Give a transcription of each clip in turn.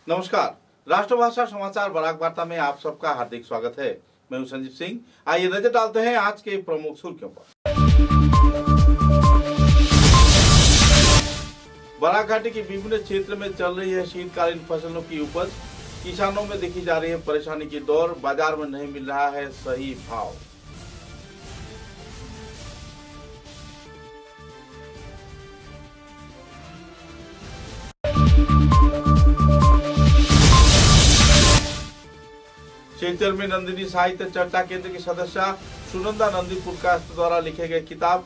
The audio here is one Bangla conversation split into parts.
नमस्कार, राष्ट्रभाषा समाचार बराक वार्ता में आप सबका हार्दिक स्वागत है। मैं हूं संजीव सिंह। आइए नजर डालते हैं आज के प्रमुख सुर्खियों पर। बराक घाटी के विभिन्न क्षेत्र में चल रही है शीतकालीन फसलों की उपज। किसानों में देखी जा रही है परेशानी की दौर। बाजार में नहीं मिल रहा है सही भाव। सिलचर में नंदिनी साहित्य चर्चा केंद्र की सदस्य सुनंदा नंदी पुरकास्त द्वारा लिखे गए किताब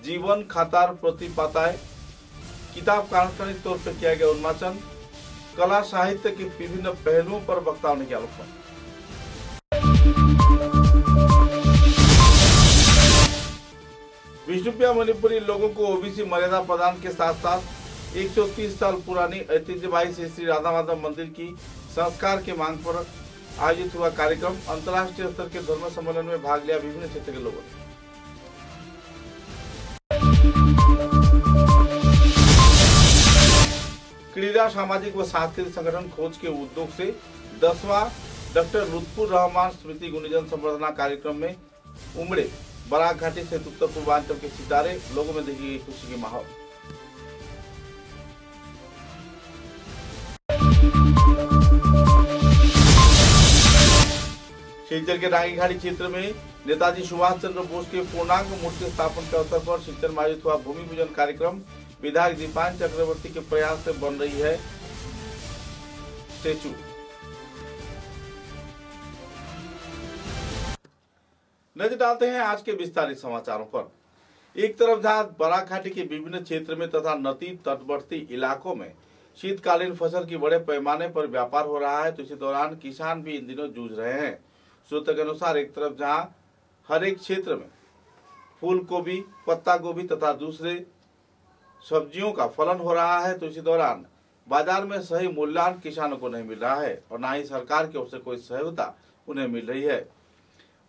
जीवन खातार प्रतिपाताएं किताब का आनुষ্ঠাनिक तौर पर किया गया उन्मोचन। कला साहित्य के विभिन्न पहलुओं पर वक्ताओं ने किया आलोचना। विष्णुप्रिया मणिपुरी लोगों को ओबीसी मर्यादा प्रदान के साथ साथ 130 साल पुरानी ऐतिह्यवाही श्री राधा माधव मंदिर की संस्कार की मांग पर आयोजित हुआ कार्यक्रम। अंतर्राष्ट्रीय स्तर के धर्म सम्मेलन में भाग लिया विभिन्न क्षेत्र के लोगों ने। क्रीड़ा सामाजिक व सांस्कृतिक संगठन खोज के उद्योग से 10वां डॉक्टर लुत्फुर रहमान स्मृति गुणीजन संवर्धना कार्यक्रम में उमड़े बराक घाटी से उत्तर पूर्वांचल के सितारे। लोगों में देखी गई खुशी की माहौल। सिलचर के रांगीखाड़ी क्षेत्र में नेताजी सुभाष चंद्र बोस के पूर्णांग मूर्ति स्थापन के अवसर पर सिलचर में आयोजित हुआ भूमि पूजन कार्यक्रम। विधायक दीपान चक्रवर्ती के प्रयास से बन रही है स्टेचू। नजर डालते हैं आज के विस्तारित समाचारों पर। एक तरफ जहां बराक घाटी के विभिन्न क्षेत्र में तथा नदी तटवर्ती इलाकों में शीतकालीन फसल की बड़े पैमाने पर व्यापार हो रहा है, तो इसी दौरान किसान भी इन दिनों जूझ रहे हैं। सूत्र के अनुसार एक तरफ जहां हर एक क्षेत्र में फूल गोभी, पत्ता गोभी तथा दूसरे सब्जियों का फलन हो रहा है, तो इसी दौरान बाजार में सही मूल्यांकन किसानों को नहीं मिल रहा है और न ही सरकार की ओर से कोई सहायता उन्हें मिल रही है।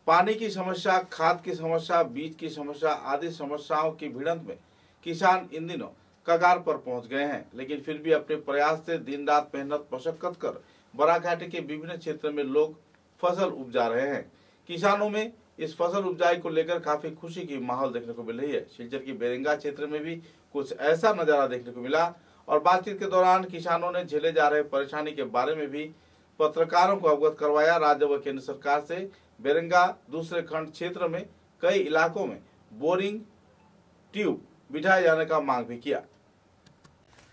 पानी की समस्या, खाद की समस्या, बीज की समस्या आदि समस्याओं की भिड़ंत में किसान इन दिनों कगार पर पहुंच गए हैं, लेकिन फिर भी अपने प्रयास से दिन रात मेहनत मशक्कत कर बराक घाटी के विभिन्न क्षेत्र में लोग फसल उपजा रहे हैं। किसानों में इस फसल उपजाई को लेकर काफी खुशी की माहौल देखने को मिल रही है। सिलचर की बेरंगा क्षेत्र में भी कुछ ऐसा नजारा देखने को मिला और बातचीत के दौरान किसानों ने झेले जा रहे परेशानी के बारे में भी पत्रकारों को अवगत करवाया। राज्य व केंद्र सरकार से बेरंगा दूसरे खंड क्षेत्र में कई इलाकों में बोरिंग টিউব बिठाए जाने का मांग भी किया।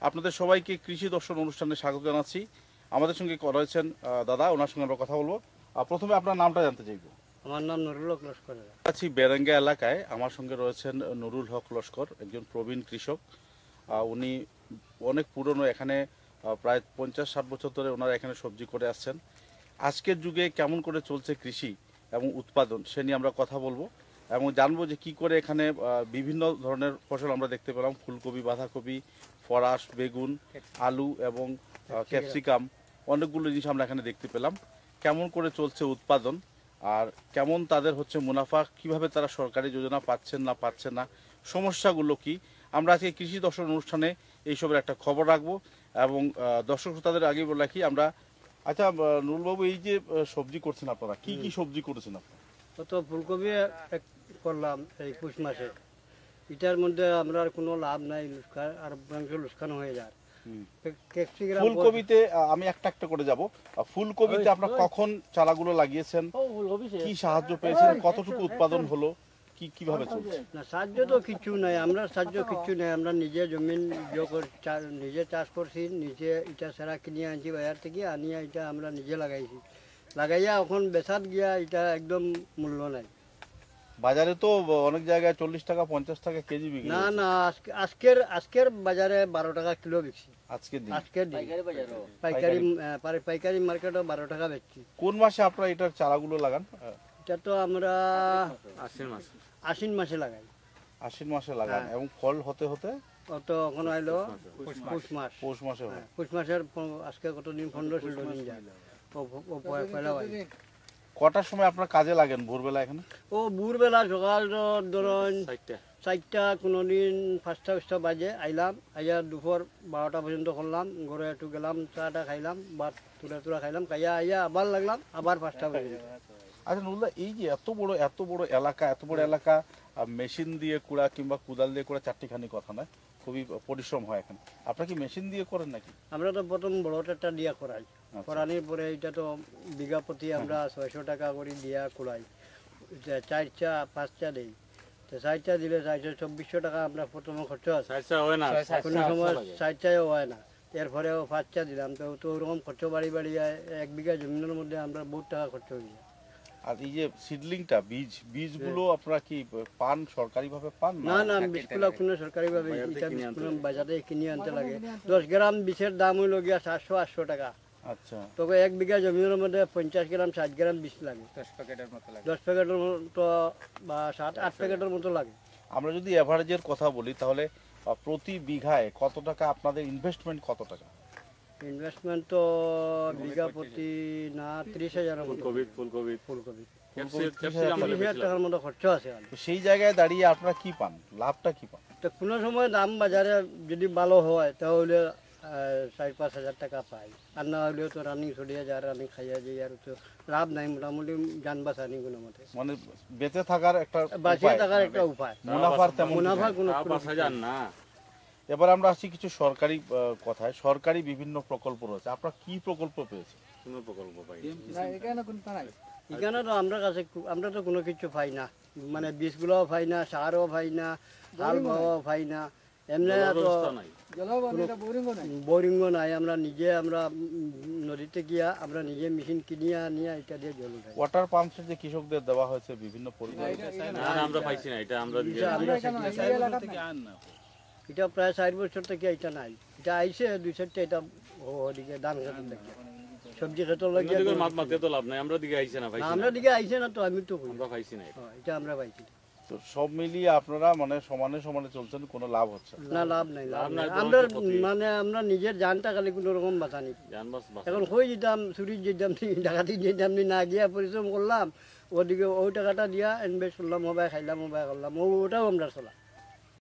আপনাদের সবাইকে কৃষি দর্শন অনুষ্ঠানে স্বাগত জানাচ্ছি। আমাদের সঙ্গে রয়েছেন দাদা, ওনার সঙ্গে আমরা কথা বলবো। প্রথমে আপনার নামটা জানতে চাইবো। আমার নাম নুরুল হক লস্কর। আছি বেরেঙ্গা এলাকায়, আমার সঙ্গে রয়েছেন নুরুল হক লস্কর, একজন প্রবীণ কৃষক। উনি অনেক পুরনো, এখানে প্রায় 50-60 বছর ধরে ওনারা এখানে সবজি করে আসছেন। আজকের যুগে কেমন করে চলছে কৃষি এবং উৎপাদন সে নিয়ে আমরা কথা বলবো এবং জানবো যে কি করে এখানে বিভিন্ন ধরনের ফসল আমরা দেখতে পেলাম। ফুলকপি, বাঁধাকপি, ফরাস, বেগুন, আলু এবং ক্যাপসিকাম, অনেকগুলো জিনিস আমরা এখানে দেখতে পেলাম। কেমন করে চলছে উৎপাদন আর কেমন তাদের হচ্ছে মুনাফা, কিভাবে তারা সরকারি যোজনা পাচ্ছেন না পাচ্ছেন না, সমস্যাগুলো কি, আমরা আজকে কৃষি দর্শন অনুষ্ঠানে এইসবের একটা খবর রাখবো এবং দর্শক শ্রোতাদের আগে বলে রাখি আমরা। আচ্ছা নুরুলবাবু, এই যে সবজি করছেন আপনারা, কি কি সবজি করেছেন আপনারা? তো ফুলকপি করলাম এই পুষ মাসে। এটার মধ্যে আমরা কোনো লাভ নাই, আর লুস্কান হয়ে যায়। ফুলকপিতে আমি একটা একটা করে যাব। ফুলকপিতে আপনারা কখন চারাগুলো লাগিয়েছেন, কি সাহায্য পেয়েছেন, কতটুকু উৎপাদন হলো, কি কিভাবে চলছে? না, সাহায্য তো কিছু নাই, আমরা সাহায্য কিছু নাই। আমরা নিজে জমিন নিজে চাষ করছি, নিজে এটা সারা কিনে আনছি বাজার থেকে, আনিয়ে এটা আমরা নিজে লাগাইছি। লাগাইয়া এখন বেচাত গিয়া এটা একদম মূল্য নাই। বাজারে তো অনেক জায়গায় 40 টাকা 50 টাকা কেজি বিক্রি। না না, আজকের বাজারে 12 টাকা কিলো বিকছি। আজকের পাইকারি মার্কেটে 12 টাকা বেচছি। কোন মাসে আপনারা এটার চারাগুলো লাগান? এটা তো আমরা আশ্বিন মাসে লাগাই। আশ্বিন মাসে লাগান এবং ফল হতে হতে তো এখন আইলো পৌষ মাসে হয়। পৌষ মাসের আজকে কতদিন, 15-16 দিন যায়। কটার সময় আপনার কাজে লাগেন ভোরবেলা এখানে? ও ভোরবেলা সকাল ধরুন 4টা, কোনোদিন 5টা বাজে আইলাম, আইয়া দুপুর 12টা পর্যন্ত করলাম, ঘরে একটু গেলাম, চাটা খাইলাম, ভাত তুলা খাইলাম, খাইয়া আইয়া আবার লাগলাম, আবার 5টা পর্যন্ত। আচ্ছা নুরুল্লাহ, এই যে এত বড় এলাকা মেশিন দিয়ে কুড়া কিংবা কুদাল দিয়ে কুড়া চারটিখানি কথা নয়, খুবই পরিশ্রম হয় এখানে। আপনারা কি মেশিন দিয়ে করেন নাকি? আমরা তো প্রথম বড় ট্রাক্টর দিয়া করাই, করানোর পরে এটা তো বিঘা প্রতি আমরা 600 টাকা করে দিয়া কুড়াই, 4চা 5চা দেই, তো 4চা দিলে 424 টাকা আমরা প্রথমে খরচ আছে, কোনো সময় 4চাও হয় না, এরপরেও 5চা দিলাম, তো ওরকম খরচ বাড়ি 1 বিঘা জমিনের মধ্যে আমরা বহুত টাকা খরচ হয়ে যায়। আর এই যে সিডলিংটা বীজগুলো আপনারা কি পান সরকারিভাবে পান? না, বীজগুলো কোনো সরকারিভাবে, এটা বীজগুলো বাজারে কিনে আনতে লাগে। 10 গ্রাম বীজের দাম হইল গিয়া 700-800 টাকা। আচ্ছা, তবে 1 বিঘা জমির মধ্যে 50 গ্রাম 60 গ্রাম বীজ লাগে, 10 প্যাকেটের মতো বা 7-8 প্যাকেটের মতো লাগে। আমরা যদি এভারেজের কথা বলি তাহলে প্রতি বিঘায় কত টাকা আপনাদের ইনভেস্টমেন্ট, কত টাকা? ইনভেস্টমেন্ট তো বিঘা প্রতি না 30,000 ফুলকপি 30,000 টাকার মতো খরচ আছে। তো সেই জায়গায় দাঁড়িয়ে আপনারা কি পান, লাভটা কি পান? তো কোনো সময় দাম বাজারে যদি ভালো হয় তাহলে 4-5 হাজার টাকা পাই, আর না হলেও তো রানিং ছড়িয়ে যায়, রানিং খাইয়া যাই, আর তো লাভ নাই, মোটামুটি যান বাঁচানি কোনো মতে, মানে বেঁচে থাকার একটা বাঁচিয়ে থাকার একটা উপায়, মুনাফার কোনো না। এবার আমরা আসছি কিছু সরকারি কথায়। সরকারি বিভিন্ন প্রকল্প রয়েছে, আপনারা কি প্রকল্প পেয়েছেন? কোনো প্রকল্প পাই এখানে তো আমরা তো কোনো কিছু পাই না, মানে বীজগুলোও পাই না, সারও পাই না, হাল বাওয়াও পাই না, এমনি তো বোরিংও নাই, আমরা নদীতে গিয়া আমরা নিজে মেশিন কিনিয়া আনিয়া এটা দিয়ে জল উঠাই। ওয়াটার পাম্প সেট যে কৃষকদের দেওয়া হয়েছে বিভিন্ন পরিমাণে, আমরা পাইছি না, এটা আমরা এটা প্রায় 4 বছর থেকে এটা নাই, এটা আইসে 2-4টা, এটা ওদিকে ধান খেতে লাগে, সবজি খেতে লাগে, মাতে তো লাভ নাই, আমরা দিকে আইছে না, পাইছি আমরা দিকে আইসে না, তো আমি তো আমরা পাইছি না, এটা আমরা পাইছি। তো সব মিলিয়ে আপনারা মানে সমানে চলছেন, কোনো লাভ হচ্ছে না? লাভ নাই। আমরা নিজের জানটা খালি কোনো রকম বাঁচানি, এখন হয়ে যেতাম, চুরি যেতাম, ডাকাতি যেতাম, না গিয়া পরিশ্রম করলাম, ওদিকে ওই টাকাটা দিয়া ইনভেস্ট করলাম, মোবাইল খাইলাম, মোবাইল করলাম, ওটাও আমরা চলা।